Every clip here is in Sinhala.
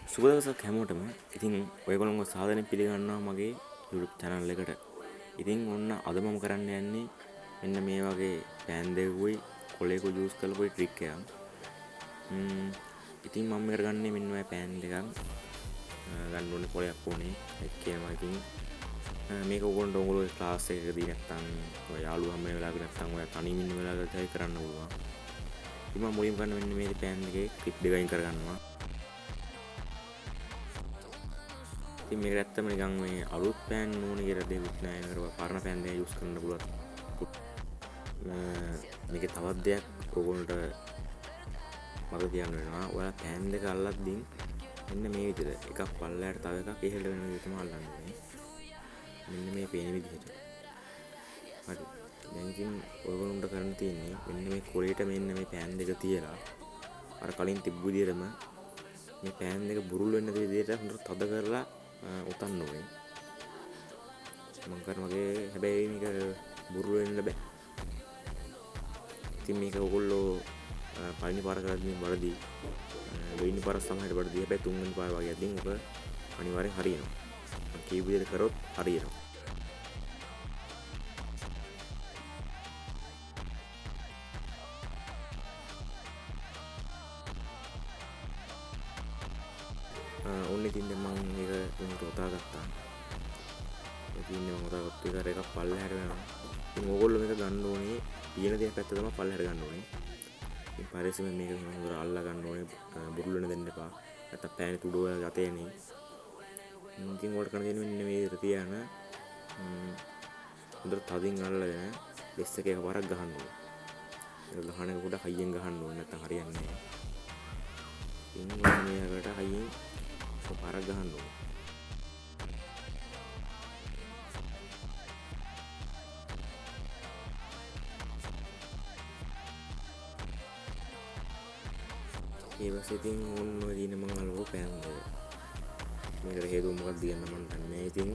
සුබ දවසක් හැමෝටම. ඉතින් ඔයගොල්ලෝ සාදරයෙන් පිළිගන්නවා මගේ YouTube channel එකට. ඉතින් ඔන්න අද මම කරන්න යන්නේ මෙන්න මේ වගේ පෑන් දෙකකුයි කොලයකුයි යූස් කරලා පොඩි ට්‍රික් එකක්. ඉතින් මම කරගන්නේ මෙන්න මේ පෑන් දෙකක් ගන්න ඕනේ කොලයක් ඕනේ. එක්කේම ඉතින් මේක ඔයගොල්ලෝ ක්ලාස් එකකදී නැත්තම් ඔය යාළුවෝ හැම වෙලාවක නැත්තම් ඔය තනියම ඉන්න වෙලාවකදී කරන්න පුළුවන්. ඉතින් මම මුලින්ම ගන්න මෙන්න මේ පෑන් දෙකේ ක්ලිප් දෙක අයින් කරගන්නවා. ඉතින් මේක ඇත්තම නිකන් මේ අලුත් පෑන් නෝන කියලා දෙයක් නෑ. නේද? පරණ පෑන් දෙක යූස් කරන්න පුළුවන්. මේකේ තවත් දෙයක් ඕගොල්ලන්ට මතක තියාගන්න වෙනවා. ඔයාලා පෑන් දෙක අල්ලද්දී මෙන්න මේ විදිහට එකක් පල්ලයට තව එකක් ඉහළට වෙන විදිහට තමයි අල්ලන්න ඕනේ. මෙන්න මේ පේන විදිහට. හරි. දැන් ඉතින් ඔයගොල්ලන්ට කරන්න තියෙන්නේ මෙන්න මේ කොලේට මෙන්න මේ පෑන් දෙක තියලා අර කලින් තිබ්බ විදිහටම මේ පෑන් දෙක බුරුල් වෙන්න විදිහට හොඳට තද කරලා උතන්න ඕනේ. මම කරනවාගේ හැබැයි මේක බුරුල් වෙන්න බෑ. ඉතින් මේක ඔයගොල්ලෝ පළවෙනි පාර කරද්දී වරදී දෙවෙනි පාර සමහරට වරදී හැබැයි තුන්වෙනි පාර වගේ අදින් ඔක අනිවාර්යෙන් හරියනවා. මම කීප විදිහට කරොත් හරියනවා. ඔන්න ඉතින් දැන් මම මේක උන්ට උතා ගත්තා. ඉතින් මම උතා ගත්ත එක එකක් පල්ලෙහාට වෙනවා. ඉතින් ඕගොල්ලෝ මේක ගන්න ඕනේ ඊන දෙයක් පැත්ත තමයි පල්ලෙහාට ගන්න ඕනේ. ඉතින් පරිස්සමෙන් මේක හොඳට අල්ලා ගන්න ඕනේ. බුරුල් වෙන්න දෙන්න එපා. නැත්නම් පෑනේ තුඩ වල යතේනේ. ඉතින් ඕකට කරන්න දෙන්නේ මෙන්න මේ විදිහට තියාන හොඳට තදින් අල්ලගෙන බෙස් එකේ එකපාරක් ගහන්න ඕනේ. ඒක ගහන එක පොඩ්ඩක් හයියෙන් ගහන්න ඕනේ නැත්නම් හරියන්නේ නැහැ. ඉතින් මේකට හයියෙන් එකපාරක් ගහන්න ඕනේ. ඒ පස්සේ ඉතින් ඕන්න ඔය දින මම අල්ලපු පෑන් දෙක. මේකට හේතුව මොකක්ද කියන්න මම දන්නේ නැහැ. ඉතින්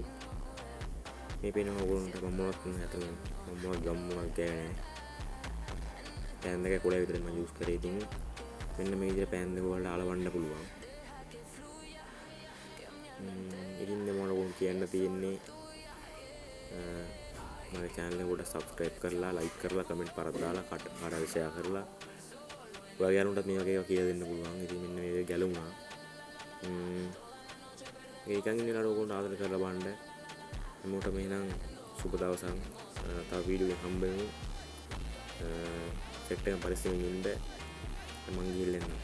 මේ පේන ඕගොල්ලන්ට මම මොනවත් නැතලම මම මොනවත් ගම්මුණක් ගෑනේ. පෑන් දෙක කොලේ විතරයි මම යූස් කරේ. ඉතින් මෙන්න මේ විදිහට පෑන් දෙක වලට අලවන්න පුළුවන්. ඉතින් මම කියන්න තියෙන්නේ මගේ channel එක පොඩ්ඩක් subscribe කරලා like කරලා comment පාරක් දාලා කාටද share කරලා ඔයාගේ යාළුවන්ටත් මේ වගේ ඒවා කියලා දෙන්න පුළුවන්. ඉතින් මෙන්න මේ ගැලුණා. ඒකෙන් ඉන්නලා ඕගොල්ලෝ ආදර කරලා බලන්න. හැමෝටම එහෙනම් සුබ දවසක්. තව වීඩියෝ එකක් හම්බ වෙමු. සෙට් එක පරිස්සමෙන් ඉන්න. මං ගිහින් එන්නම්.